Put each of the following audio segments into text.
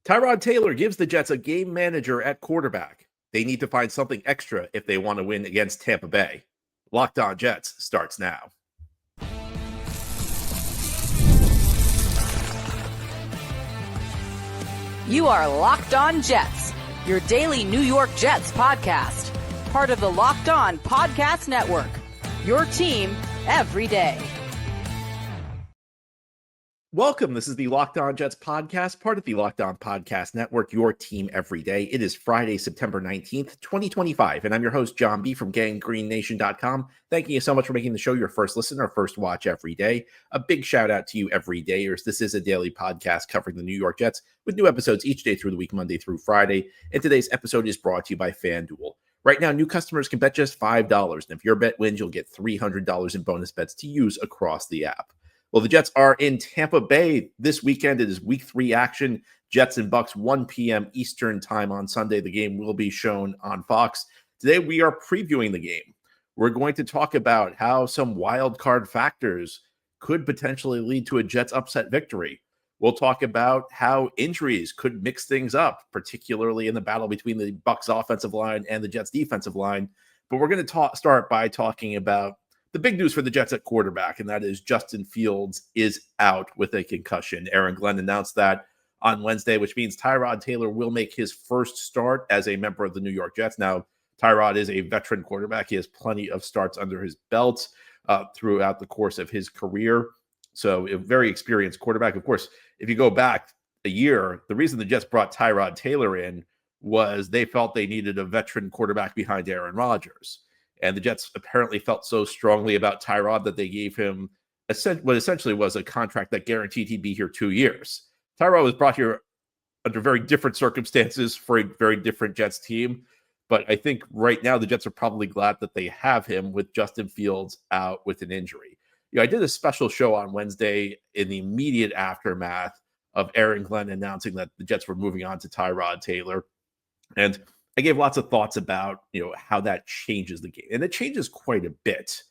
Tyrod Taylor gives the Jets a game manager at quarterback. They need to find something extra if they want to win against Tampa Bay. Locked On Jets starts now. You are Locked On Jets, your daily New York Jets podcast. Part of the Locked On Podcast Network, your team every day. Welcome. This is the Locked On Jets podcast, part of the Locked On Podcast Network, your team every day. It is Friday, September 19th, 2025, and I'm your host, John B. from GangGreenNation.com. Thanking you so much for making the show your first listen or first watch every day. A big shout out to you everydayers. This is a daily podcast covering the New York Jets with new episodes each day through the week, Monday through Friday, and today's episode is brought to you by FanDuel. Right now, new customers can bet just $5, and if your bet wins, you'll get $300 in bonus bets to use across the app. Well, the Jets are in Tampa Bay this weekend. It is week 3 action. Jets and Bucs, 1 p.m. Eastern time on Sunday. The game will be shown on Fox. Today, we are previewing the game. We're going to talk about how some wild card factors could potentially lead to a Jets upset victory. We'll talk about how injuries could mix things up, particularly in the battle between the Bucs offensive line and the Jets defensive line. But we're going to start by talking about the big news for the Jets at quarterback, and that is Justin Fields is out with a concussion. Aaron Glenn announced that on Wednesday, which means Tyrod Taylor will make his first start as a member of the New York Jets. Now, Tyrod is a veteran quarterback. He has plenty of starts under his belt throughout the course of his career. So a very experienced quarterback. Of course, if you go back a year, the reason the Jets brought Tyrod Taylor in was they felt they needed a veteran quarterback behind Aaron Rodgers. And the Jets apparently felt so strongly about Tyrod that they gave him what essentially was a contract that guaranteed he'd be here 2 years. Tyrod was brought here under very different circumstances for a very different Jets team. But I think right now the Jets are probably glad that they have him with Justin Fields out with an injury. I did a special show on Wednesday in the immediate aftermath of Aaron Glenn announcing that the Jets were moving on to Tyrod Taylor. And I gave lots of thoughts about, how that changes the game. And it changes quite a bit.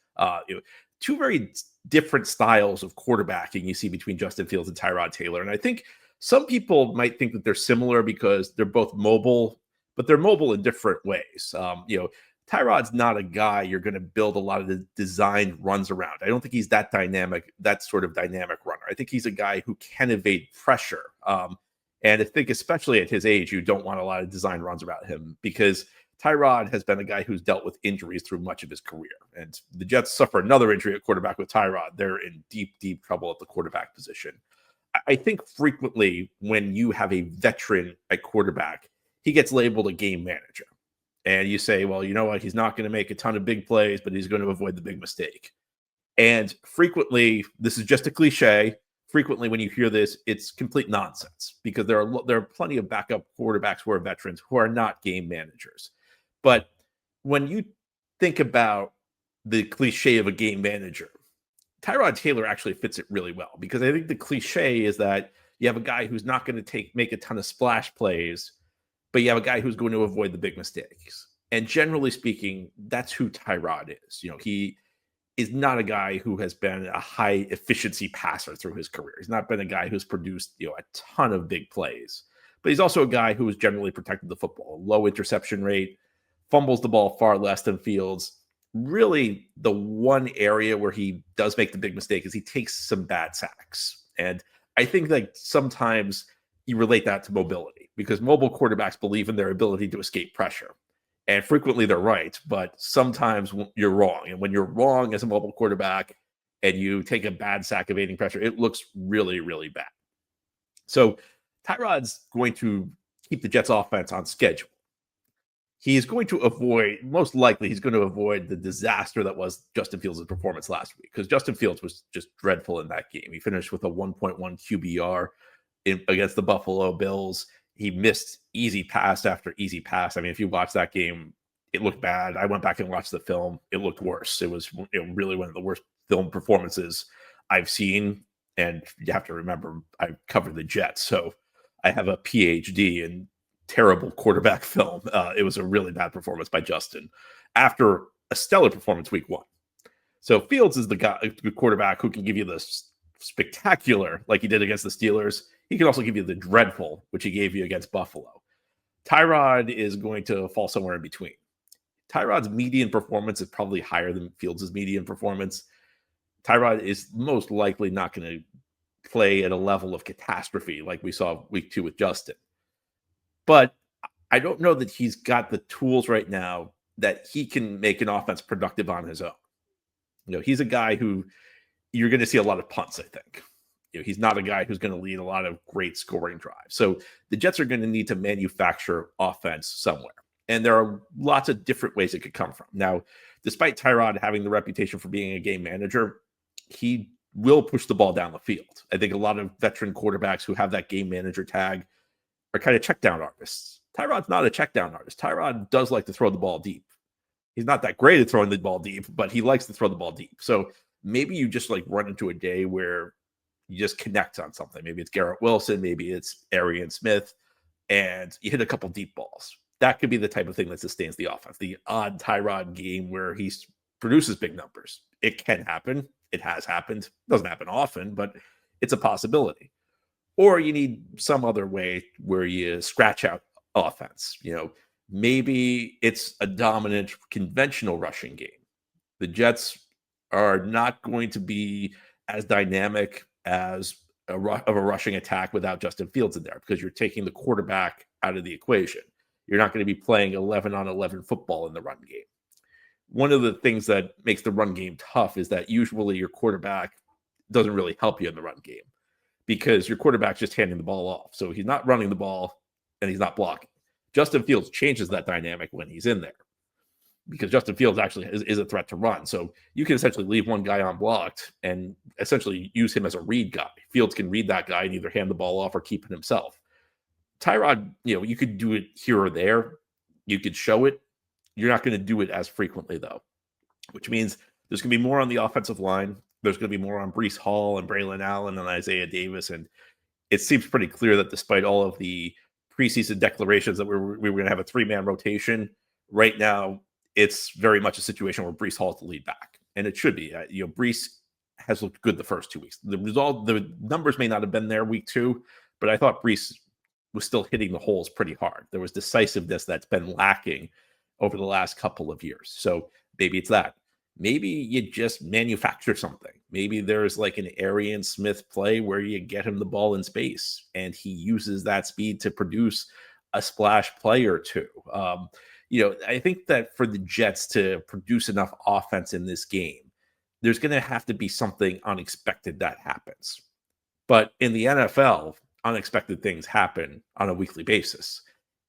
Two very different styles of quarterbacking you see between Justin Fields and Tyrod Taylor. And I think some people might think that they're similar because they're both mobile, but they're mobile in different ways. Tyrod's not a guy you're going to build a lot of the designed runs around. I don't think he's that dynamic, that sort of dynamic runner. I think he's a guy who can evade pressure. And I think especially at his age, you don't want a lot of design runs about him because Tyrod has been a guy who's dealt with injuries through much of his career. And the Jets suffer another injury at quarterback with Tyrod. They're in deep, deep trouble at the quarterback position. I think frequently when you have a veteran at quarterback, he gets labeled a game manager. And you say, well, you know what? He's not going to make a ton of big plays, but he's going to avoid the big mistake. And frequently, this is just a cliche. Frequently, when you hear this, it's complete nonsense because there are plenty of backup quarterbacks who are veterans who are not game managers. But when you think about the cliche of a game manager, Tyrod Taylor actually fits it really well because I think the cliche is that you have a guy who's not going to make a ton of splash plays, but you have a guy who's going to avoid the big mistakes. And generally speaking, that's who Tyrod is. He is not a guy who has been a high efficiency passer through his career. He's not been a guy who's produced, a ton of big plays, but he's also a guy who has generally protected the football, low interception rate, fumbles the ball far less than Fields. Really, the one area where he does make the big mistake is he takes some bad sacks. And I think that sometimes you relate that to mobility because mobile quarterbacks believe in their ability to escape pressure. And frequently they're right, but sometimes you're wrong. And when you're wrong as a mobile quarterback and you take a bad sack evading pressure, it looks really, really bad. So Tyrod's going to keep the Jets offense on schedule. He's going to avoid, most likely he's going to avoid the disaster that was Justin Fields' performance last week because Justin Fields was just dreadful in that game. He finished with a 1.1 QBR against the Buffalo Bills. He missed easy pass after easy pass. I mean, if you watch that game, it looked bad. I went back and watched the film. It looked worse. It was really one of the worst film performances I've seen. And you have to remember, I covered the Jets, so I have a PhD in terrible quarterback film. It was a really bad performance by Justin after a stellar performance week 1. So Fields is the guy, the quarterback who can give you this spectacular like he did against the Steelers, he can also give you the dreadful, which he gave you against Buffalo. Tyrod is going to fall somewhere in between. Tyrod's median performance is probably higher than Fields' median performance. Tyrod is most likely not going to play at a level of catastrophe like we saw week 2 with Justin. But I don't know that he's got the tools right now that he can make an offense productive on his own. He's a guy who you're going to see a lot of punts, I think. He's not a guy who's going to lead a lot of great scoring drives. So the Jets are going to need to manufacture offense somewhere. And there are lots of different ways it could come from. Now, despite Tyrod having the reputation for being a game manager, he will push the ball down the field. I think a lot of veteran quarterbacks who have that game manager tag are kind of check down artists. Tyrod's not a check down artist. Tyrod does like to throw the ball deep. He's not that great at throwing the ball deep, but he likes to throw the ball deep. So maybe you just run into a day where you just connect on something. Maybe it's Garrett Wilson, maybe it's Arian Smith, and you hit a couple deep balls. That could be the type of thing that sustains the offense. The odd Tyrod game where he produces big numbers. It can happen. It has happened. It doesn't happen often, but it's a possibility. Or you need some other way where you scratch out offense. Maybe it's a dominant conventional rushing game. The Jets are not going to be as dynamic as a rushing attack without Justin Fields in there because you're taking the quarterback out of the equation. You're not going to be playing 11-on-11 football in the run game. One of the things that makes the run game tough is that usually your quarterback doesn't really help you in the run game because your quarterback's just handing the ball off. So he's not running the ball and he's not blocking. Justin Fields changes that dynamic when he's in there because Justin Fields actually is a threat to run. So you can essentially leave one guy unblocked and essentially use him as a read guy. Fields can read that guy and either hand the ball off or keep it himself. Tyrod, you could do it here or there. You could show it. You're not going to do it as frequently, though, which means there's going to be more on the offensive line. There's going to be more on Breece Hall and Braylon Allen and Isaiah Davis. And it seems pretty clear that despite all of the preseason declarations that we were going to have a 3-man rotation, right now it's very much a situation where Breece Hall is the lead back. And it should be. Breece has looked good the first 2 weeks. The numbers may not have been there week 2, but I thought Breece was still hitting the holes pretty hard. There was decisiveness that's been lacking over the last couple of years. So maybe it's that. Maybe you just manufacture something. Maybe there's an Arian Smith play where you get him the ball in space and he uses that speed to produce a splash play or two. I think that for the Jets to produce enough offense in this game, there's going to have to be something unexpected that happens. But in the NFL, unexpected things happen on a weekly basis.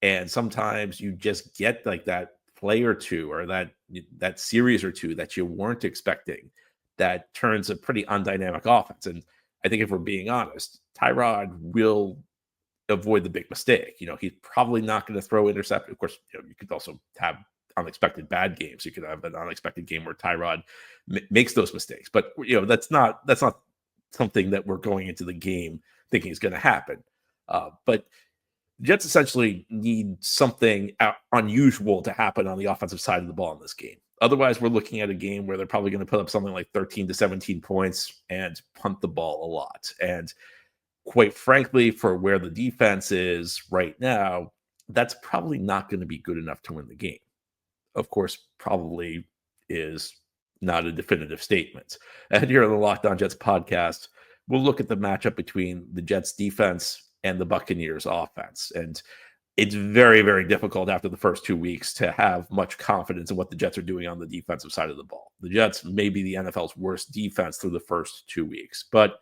And sometimes you just get that play or two or that series or two that you weren't expecting that turns a pretty undynamic offense. And I think if we're being honest, Tyrod will avoid the big mistake. He's probably not going to throw intercept. Of course, you could also have unexpected bad games. You could have an unexpected game where Tyrod makes those mistakes. But that's not something that we're going into the game thinking is going to happen. But the Jets essentially need something unusual to happen on the offensive side of the ball in this game. Otherwise, we're looking at a game where they're probably going to put up something like 13 to 17 points and punt the ball a lot. And quite frankly, for where the defense is right now, that's probably not going to be good enough to win the game. Of course, probably is not a definitive statement. And here on the Locked On Jets podcast, we'll look at the matchup between the Jets defense and the Buccaneers offense. And it's very, very difficult after the first 2 weeks to have much confidence in what the Jets are doing on the defensive side of the ball. The Jets may be the NFL's worst defense through the first 2 weeks, but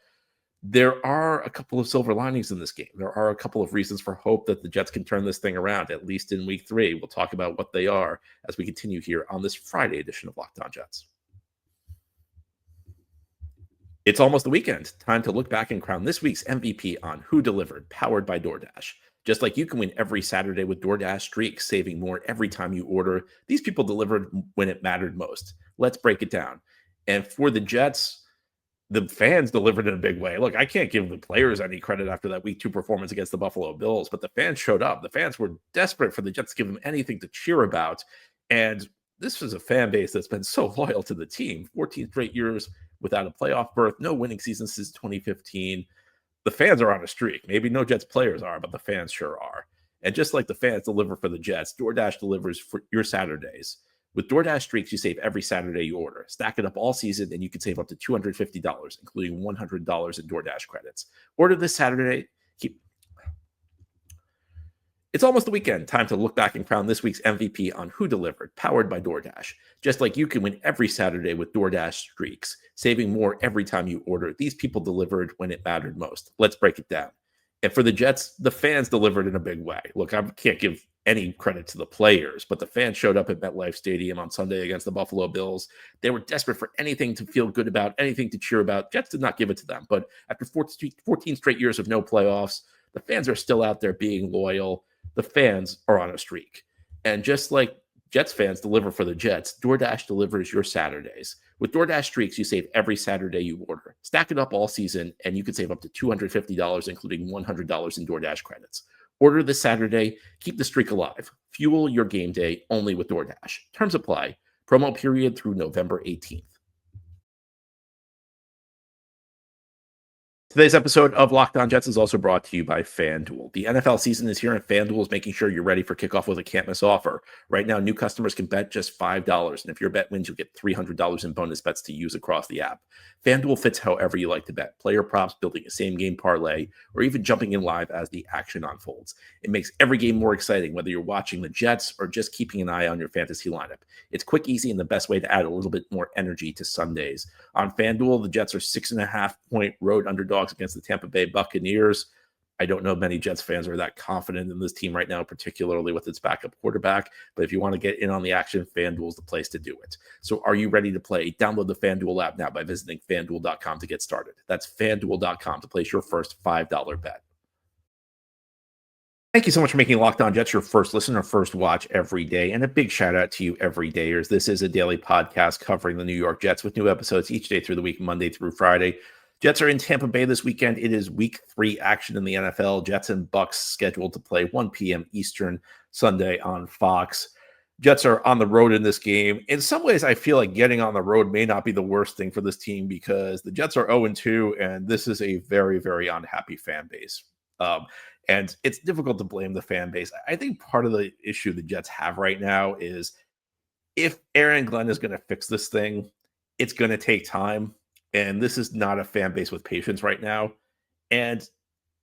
there are a couple of silver linings in this game. There are a couple of reasons for hope that the Jets can turn this thing around, at least in week 3. We'll talk about what they are as we continue here on this Friday edition of Locked On Jets. It's almost the weekend. Time to look back and crown this week's MVP on Who Delivered, powered by DoorDash. Just like you can win every Saturday with DoorDash Streaks, saving more every time you order, these people delivered when it mattered most. Let's break it down. And for the Jets, the fans delivered in a big way. Look, I can't give the players any credit after that week 2 performance against the Buffalo Bills, but the fans showed up. The fans were desperate for the Jets to give them anything to cheer about. And this was a fan base that's been so loyal to the team. 14 straight years without a playoff berth, no winning season since 2015. The fans are on a streak. Maybe no Jets players are, but the fans sure are. And just like the fans deliver for the Jets, DoorDash delivers for your Saturdays. With DoorDash streaks, you save every Saturday you order. Stack it up all season, and you can save up to $250, including $100 in DoorDash credits. Order this Saturday. It's almost the weekend. Time to look back and crown this week's MVP on Who Delivered, powered by DoorDash. Just like you can win every Saturday with DoorDash streaks, saving more every time you order. These people delivered when it mattered most. Let's break it down. And for the Jets, the fans delivered in a big way. Look, I can't give any credit to the players, but the fans showed up at MetLife Stadium on Sunday against the Buffalo Bills. They were desperate for anything to feel good about, anything to cheer about. Jets did not give it to them. But after 14 straight years of no playoffs, the fans are still out there being loyal. The fans are on a streak. And just like Jets fans deliver for the Jets, DoorDash delivers your Saturdays. With DoorDash streaks, you save every Saturday you order. Stack it up all season, and you can save up to $250, including $100 in DoorDash credits. Order this Saturday. Keep the streak alive. Fuel your game day only with DoorDash. Terms apply. Promo period through November 18th. Today's episode of Locked On Jets is also brought to you by FanDuel. The NFL season is here, and FanDuel is making sure you're ready for kickoff with a can't-miss offer. Right now, new customers can bet just $5, and if your bet wins, you'll get $300 in bonus bets to use across the app. FanDuel fits however you like to bet. Player props, building a same-game parlay, or even jumping in live as the action unfolds. It makes every game more exciting, whether you're watching the Jets or just keeping an eye on your fantasy lineup. It's quick, easy, and the best way to add a little bit more energy to Sundays. On FanDuel, the Jets are 6.5-point road underdogs against the Tampa Bay Buccaneers. I don't know many Jets fans are that confident in this team right now, particularly with its backup quarterback. But if you want to get in on the action, FanDuel is the place to do it. So are you ready to play? Download the FanDuel app now by visiting FanDuel.com to get started. That's FanDuel.com to place your first $5 bet. Thank you so much for making Locked On Jets your first listen or first watch every day. And a big shout out to you everydayers. This is a daily podcast covering the New York Jets with new episodes each day through the week, Monday through Friday. Jets are in Tampa Bay this weekend. It is week 3 action in the NFL. Jets and Bucks scheduled to play 1 p.m. Eastern Sunday on Fox. Jets are on the road in this game. In some ways, I feel like getting on the road may not be the worst thing for this team because the Jets are 0-2, and this is a very, very unhappy fan base. And it's difficult to blame the fan base. I think part of the issue the Jets have right now is if Aaron Glenn is going to fix this thing, it's going to take time. And this is not a fan base with patience right now. And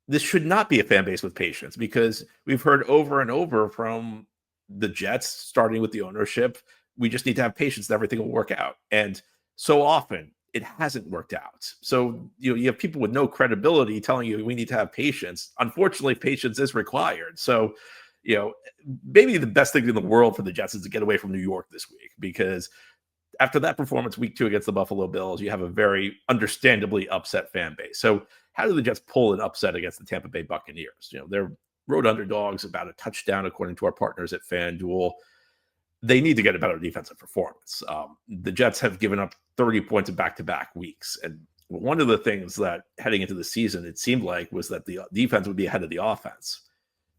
this should not be a fan base with patience because we've heard over and over from the Jets, starting with the ownership, we just need to have patience and everything will work out. And so often it hasn't worked out. So, you have people with no credibility telling you we need to have patience. Unfortunately, patience is required. So, maybe the best thing in the world for the Jets is to get away from New York this week because after that performance week 2 against the Buffalo Bills, you have a very understandably upset fan base. So how do the Jets pull an upset against the Tampa Bay Buccaneers? They're road underdogs, about a touchdown, according to our partners at FanDuel. They need to get a better defensive performance. The Jets have given up 30 points in back-to-back weeks. And one of the things that heading into the season, it seemed like was that the defense would be ahead of the offense.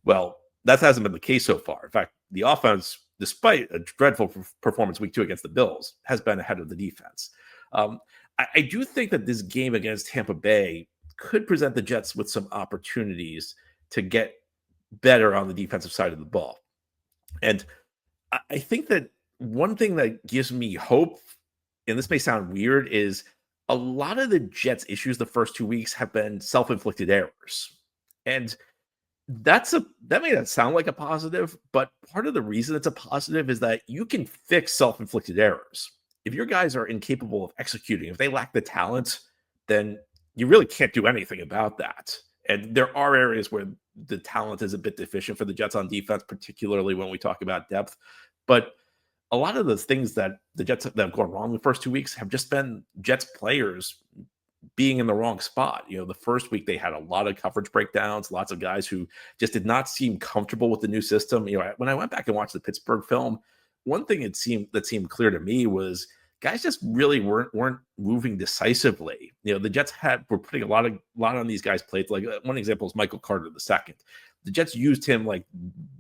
Well, that hasn't been the case so far. In fact, the offense, despite a dreadful performance week 2 against the Bills, has been ahead of the defense. I do think that this game against Tampa Bay could present the Jets with some opportunities to get better on the defensive side of the ball. And I think that one thing that gives me hope, and this may sound weird, is a lot of the Jets' issues the first 2 weeks have been self-inflicted errors. And that may not sound like a positive, but part of the reason it's a positive is that you can fix self-inflicted errors. If your guys are incapable of executing, if they lack the talent, then you really can't do anything about that. And there are areas where the talent is a bit deficient for the Jets on defense, particularly when we talk about depth. But a lot of the things that the Jets that have gone wrong the first 2 weeks have just been Jets players being in the wrong spot. The first week they had a lot of coverage breakdowns, lots of guys who just did not seem comfortable with the new system. When I went back and watched the Pittsburgh film, one thing that seemed clear to me was guys just really weren't moving decisively. The Jets were putting a lot on these guys' plates. Like one example is Michael Carter II. The Jets used him like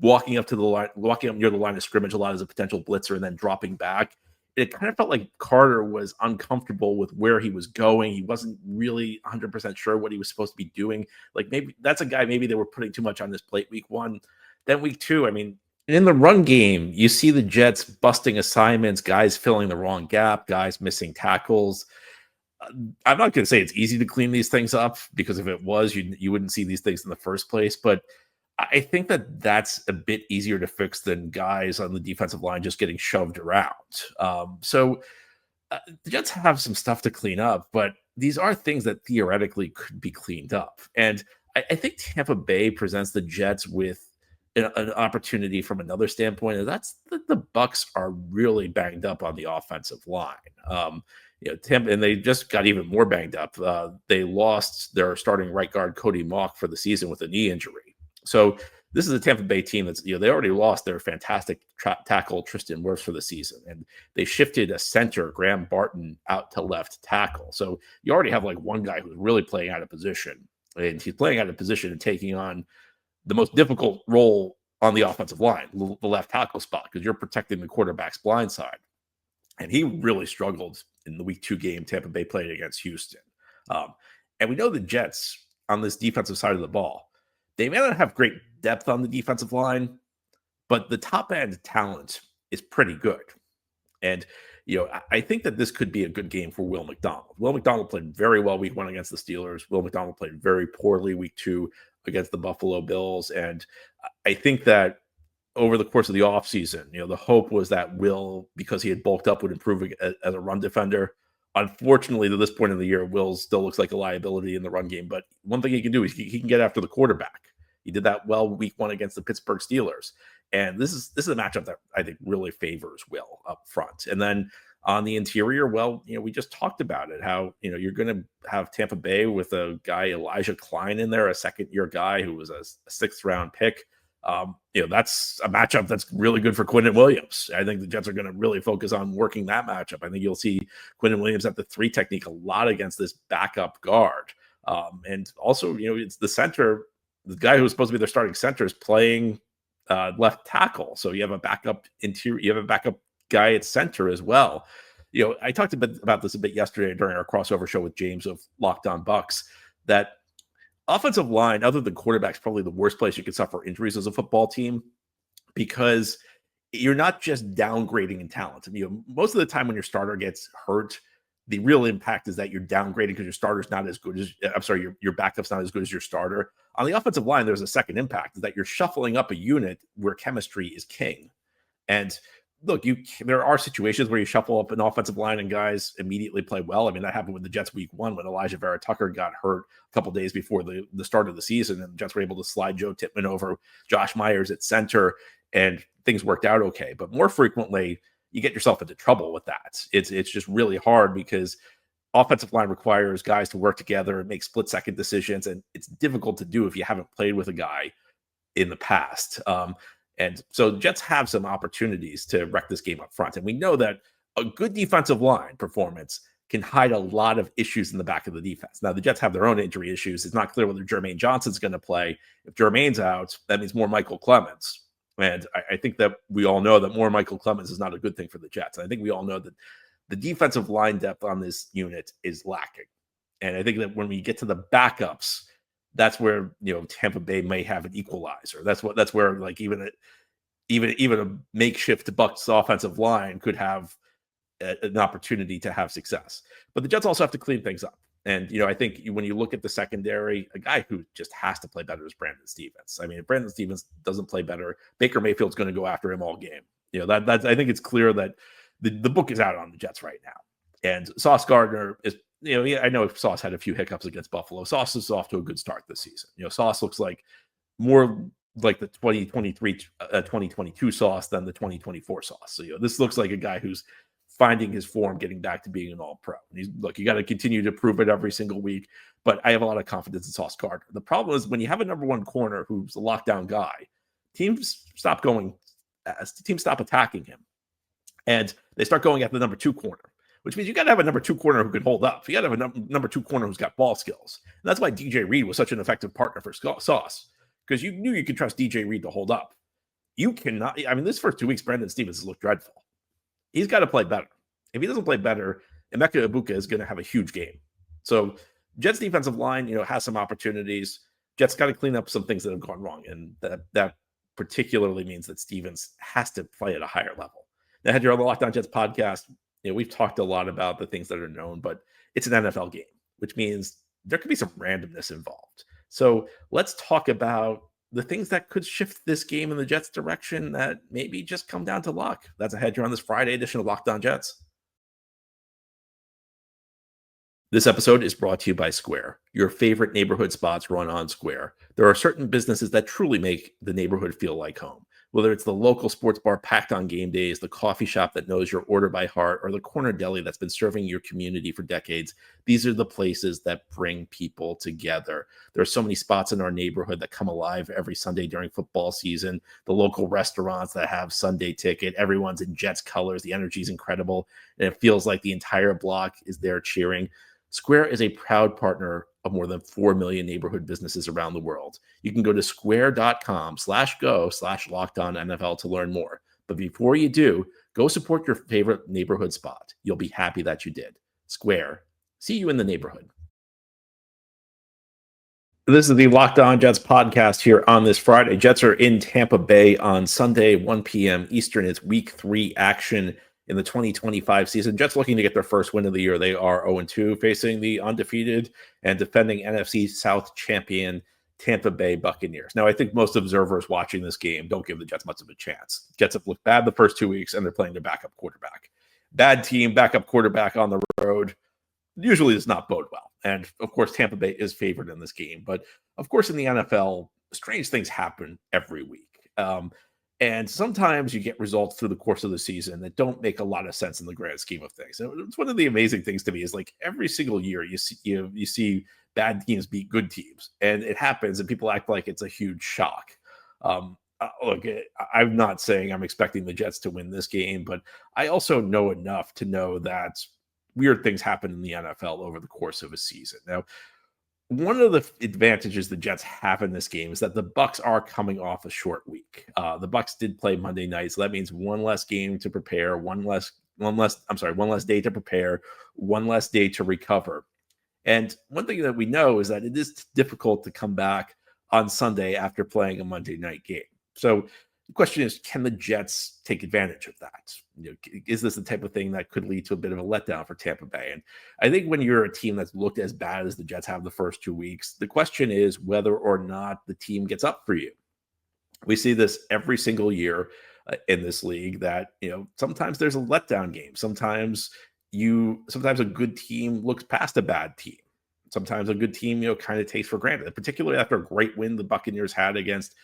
walking up near the line of scrimmage a lot as a potential blitzer and then dropping back. it kind of felt like Carter was uncomfortable with where he was going. He wasn't really 100% sure what he was supposed to be doing. Like maybe that's a guy, maybe they were putting too much on his plate week 1. Then week 2, I mean, in the run game, you see the Jets busting assignments, guys filling the wrong gap, guys missing tackles. I'm not going to say it's easy to clean these things up, because if it was, you wouldn't see these things in the first place. But I think that's a bit easier to fix than guys on the defensive line just getting shoved around. So the Jets have some stuff to clean up, but these are things that theoretically could be cleaned up. And I think Tampa Bay presents the Jets with an opportunity from another standpoint, and that's that the Bucs are really banged up on the offensive line. Tampa, and they just got even more banged up. They lost their starting right guard Cody Mauch for the season with a knee injury. So this is a Tampa Bay team that's, they already lost their fantastic tackle Tristan Wirfs for the season, and they shifted a center, Graham Barton, out to left tackle. So you already have like one guy who's really playing out of position, and he's playing out of position and taking on the most difficult role on the offensive line, the left tackle spot, because you're protecting the quarterback's blind side. And he really struggled in the week 2 game Tampa Bay played against Houston. And we know the Jets on this defensive side of the ball, they may not have great depth on the defensive line, but the top end talent is pretty good. And, I think that this could be a good game for Will McDonald. Will McDonald played very well week 1 against the Steelers. Will McDonald played very poorly week 2 against the Buffalo Bills. And I think that over the course of the offseason, the hope was that Will, because he had bulked up, would improve as a run defender. Unfortunately, to this point in the year, Will still looks like a liability in the run game. But one thing he can do is he can get after the quarterback. He did that well week 1 against the Pittsburgh Steelers. And this is a matchup that I think really favors Will up front. And then on the interior, well, we just talked about it, how, you're going to have Tampa Bay with a guy, Elijah Klein, in there, a second-year guy who was a 6th-round pick. That's a matchup that's really good for Quinnen Williams. I think the Jets are going to really focus on working that matchup. I think you'll see Quinnen Williams at the 3 technique a lot against this backup guard. And also, it's the center, the guy who's supposed to be their starting center is playing left tackle. So you have a backup interior, you have a backup guy at center as well. I talked about this a bit yesterday during our crossover show with James of Locked On Bucs, that offensive line, other than quarterbacks, probably the worst place you could suffer injuries as a football team, because you're not just downgrading in talent. Most of the time when your starter gets hurt, the real impact is that you're downgrading because your starter's not as good as, your backup's not as good as your starter. On the offensive line, there's a second impact, is that you're shuffling up a unit where chemistry is king. And look, there are situations where you shuffle up an offensive line and guys immediately play well. I mean, that happened with the Jets week 1 when Elijah Vera Tucker got hurt a couple days before the start of the season, and the Jets were able to slide Joe Tippmann over Josh Myers at center, and things worked out okay. But more frequently, you get yourself into trouble with that. It's just really hard, because offensive line requires guys to work together and make split-second decisions, and it's difficult to do if you haven't played with a guy in the past. And so the Jets have some opportunities to wreck this game up front. And we know that a good defensive line performance can hide a lot of issues in the back of the defense. Now, the Jets have their own injury issues. It's not clear whether Jermaine Johnson's going to play. If Jermaine's out, that means more Michael Clemens. And I think that we all know that more Michael Clemens is not a good thing for the Jets. I think we all know that the defensive line depth on this unit is lacking. And I think that when we get to the backups, that's where Tampa Bay may have an equalizer. That's where like even a makeshift Bucs offensive line could have an opportunity to have success. But the Jets also have to clean things up. And I think when you look at the secondary, a guy who just has to play better is Brandon Stevens. I mean, if Brandon Stevens doesn't play better, Baker Mayfield's going to go after him all game. That's I think it's clear that the book is out on the Jets right now. And Sauce Gardner is. I know Sauce had a few hiccups against Buffalo. Sauce is off to a good start this season. Sauce looks like more like the 2023, 2022 Sauce than the 2024 Sauce. So, this looks like a guy who's finding his form, getting back to being an all-pro. And you got to continue to prove it every single week. But I have a lot of confidence in Sauce Gardner. The problem is when you have a number 1 corner who's a lockdown guy, teams stop attacking him. And they start going at the number 2 corner, which means you got to have a number 2 corner who can hold up. You got to have a number 2 corner who's got ball skills. And that's why DJ Reed was such an effective partner for Sauce, because you knew you could trust DJ Reed to hold up. You cannot. I mean, this first 2 weeks, Brandon Stevens has looked dreadful. He's got to play better. If he doesn't play better, Emeka Ibuka is going to have a huge game. So Jets defensive line, has some opportunities. Jets got to clean up some things that have gone wrong, and that particularly means that Stevens has to play at a higher level. Now, had you're on the Locked On Jets podcast, we've talked a lot about the things that are known, but it's an NFL game, which means there could be some randomness involved. So let's talk about the things that could shift this game in the Jets' direction that maybe just come down to luck. That's ahead here on this Friday edition of Locked On Jets. This episode is brought to you by Square. Your favorite neighborhood spots run on Square. There are certain businesses that truly make the neighborhood feel like home. Whether it's the local sports bar packed on game days, the coffee shop that knows your order by heart, or the corner deli that's been serving your community for decades, these are the places that bring people together. There are so many spots in our neighborhood that come alive every Sunday during football season. The local restaurants that have Sunday ticket, everyone's in Jets colors. The energy is incredible, and it feels like the entire block is there cheering. Square is a proud partner of more than 4 million neighborhood businesses around the world. You can go to square.com/go/LockedOnNFL to learn more. But before you do, go support your favorite neighborhood spot. You'll be happy that you did. Square. See you in the neighborhood. This is the Locked On Jets podcast here on this Friday. Jets are in Tampa Bay on Sunday, 1 p.m. Eastern. It's week 3 action in the 2025 season. Jets looking to get their first win of the year. They are 0-2, facing the undefeated and defending NFC South champion Tampa Bay Buccaneers. Now, I think most observers watching this game don't give the Jets much of a chance. Jets have looked bad the first 2 weeks, and they're playing their backup quarterback. Bad team, backup quarterback on the road usually does not bode well. And, of course, Tampa Bay is favored in this game. But, of course, in the NFL, strange things happen every week. And sometimes you get results through the course of the season that don't make a lot of sense in the grand scheme of things. And it's one of the amazing things to me is like every single year you see bad teams beat good teams, and it happens, and people act like it's a huge shock. Look, I'm not saying I'm expecting the Jets to win this game, but I also know enough to know that weird things happen in the NFL over the course of a season. Now, one of the advantages the Jets have in this game is that the Bucs are coming off a short week. The Bucs did play Monday night, so that means one less game to prepare, one less day to prepare, one less day to recover. And one thing that we know is that it is difficult to come back on Sunday after playing a Monday night game. So the question is, can the Jets take advantage of that? Is this the type of thing that could lead to a bit of a letdown for Tampa Bay? And I think when you're a team that's looked as bad as the Jets have the first 2 weeks, the question is whether or not the team gets up for you. We see this every single year in this league that, sometimes there's a letdown game. Sometimes a good team looks past a bad team. Sometimes a good team, kind of takes for granted, particularly after a great win the Buccaneers had against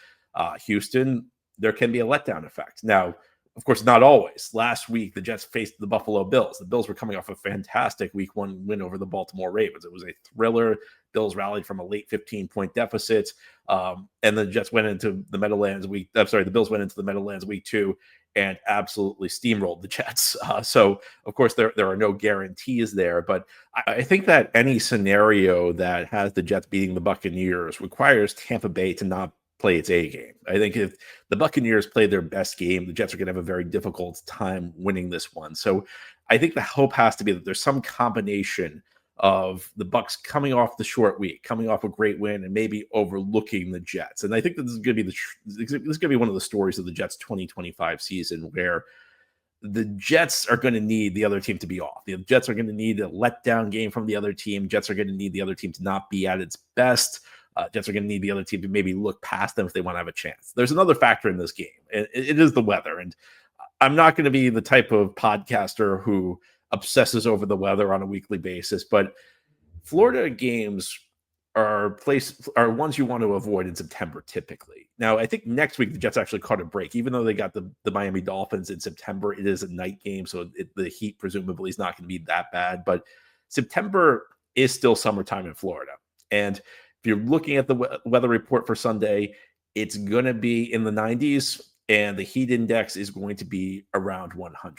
Houston. There can be a letdown effect. Now, of course, not always. Last week, the Jets faced the Buffalo Bills. The Bills were coming off a fantastic week 1 win over the Baltimore Ravens. It was a thriller. Bills rallied from a late 15-point deficit. And the Jets went into the Meadowlands the Bills went into the Meadowlands week 2 and absolutely steamrolled the Jets. So, of course, there are no guarantees there. But I think that any scenario that has the Jets beating the Buccaneers requires Tampa Bay to not play its A game. I think if the Buccaneers play their best game, the Jets are going to have a very difficult time winning this one. So I think the hope has to be that there's some combination of the Bucs coming off the short week, coming off a great win, and maybe overlooking the Jets. And I think that this is going to be one of the stories of the Jets 2025 season, where the Jets are going to need the other team to be off. The Jets are going to need a letdown game from the other team. Jets are going to need the other team to not be at its best. Jets are going to need the other team to maybe look past them if they want to have a chance. There's another factor in this game, and it is the weather. And I'm not going to be the type of podcaster who obsesses over the weather on a weekly basis, but Florida games are ones you want to avoid in September typically. Now, I think next week the Jets actually caught a break. Even though they got the Miami Dolphins in September, it is a night game, so the heat presumably is not going to be that bad. But September is still summertime in Florida. And if you're looking at the weather report for Sunday, it's going to be in the 90s, and the heat index is going to be around 100.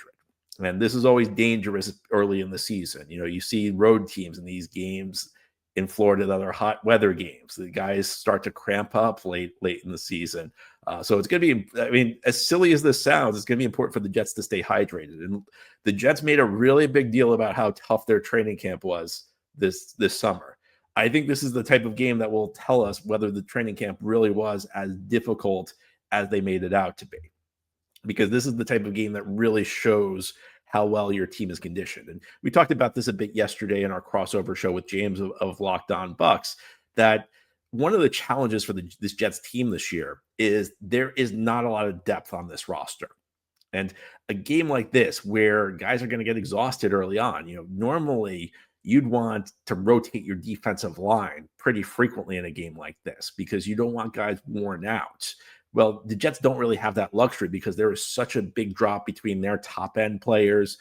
And this is always dangerous early in the season. You see road teams in these games in Florida that are hot weather games. The guys start to cramp up late in the season. So it's going to be, I mean, as silly as this sounds, it's going to be important for the Jets to stay hydrated. And the Jets made a really big deal about how tough their training camp was this summer. I think this is the type of game that will tell us whether the training camp really was as difficult as they made it out to be. Because this is the type of game that really shows how well your team is conditioned. And we talked about this a bit yesterday in our crossover show with James of Locked On Bucks, that one of the challenges for this Jets team this year is there is not a lot of depth on this roster. And a game like this, where guys are going to get exhausted early on, normally you'd want to rotate your defensive line pretty frequently in a game like this because you don't want guys worn out. Well, the Jets don't really have that luxury because there is such a big drop between their top end players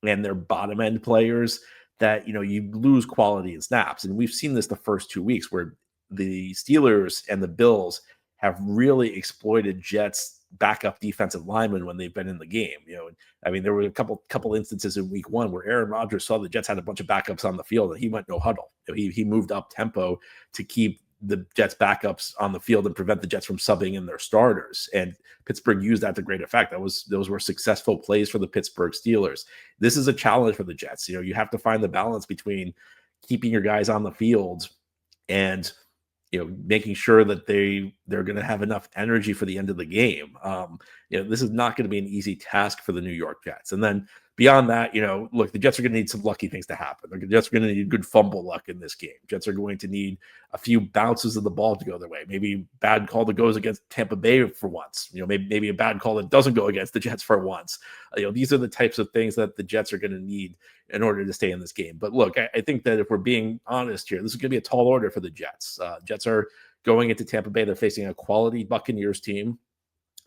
and their bottom end players that, you lose quality in snaps. And we've seen this the first 2 weeks where the Steelers and the Bills have really exploited Jets backup defensive linemen when they've been in the game. I mean, there were a couple instances in week 1 where Aaron Rodgers saw the Jets had a bunch of backups on the field and he went no huddle. He moved up tempo to keep the Jets backups on the field and prevent the Jets from subbing in their starters. And Pittsburgh used that to great effect. Those were successful plays for the Pittsburgh Steelers. This is a challenge for the Jets. You have to find the balance between keeping your guys on the field and making sure that they're going to have enough energy for the end of the game. This is not going to be an easy task for the New York Jets. And then beyond that, look, the Jets are going to need some lucky things to happen. The Jets are going to need good fumble luck in this game. Jets are going to need a few bounces of the ball to go their way. Maybe bad call that goes against Tampa Bay for once. Maybe a bad call that doesn't go against the Jets for once. These are the types of things that the Jets are going to need in order to stay in this game. But look, I think that if we're being honest here, this is going to be a tall order for the Jets. Jets are going into Tampa Bay. They're facing a quality Buccaneers team,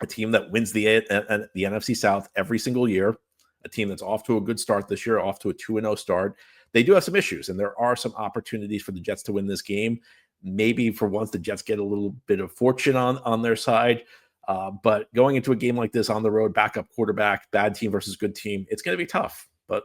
a team that wins the NFC South every single year, a team that's off to a good start this year, off to a 2-0 start. They do have some issues, and there are some opportunities for the Jets to win this game. Maybe for once the Jets get a little bit of fortune on their side. But going into a game like this on the road, backup quarterback, bad team versus good team, it's going to be tough. But,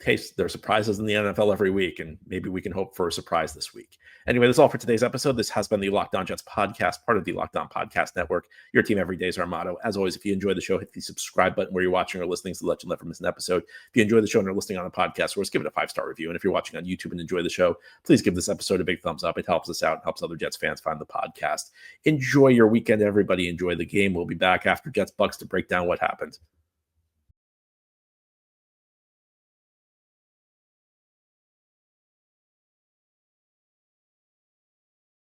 hey, there are surprises in the NFL every week, and maybe we can hope for a surprise this week. Anyway, that's all for today's episode. This has been the Locked On Jets podcast, part of the Locked On Podcast Network. Your team every day is our motto. As always, if you enjoy the show, hit the subscribe button where you're watching or listening so that you never miss an episode. If you enjoy the show and are listening on a podcast source, give it a 5-star review. And if you're watching on YouTube and enjoy the show, please give this episode a big thumbs up. It helps us out and helps other Jets fans find the podcast. Enjoy your weekend, everybody. Enjoy the game. We'll be back after Jets Bucks to break down what happened.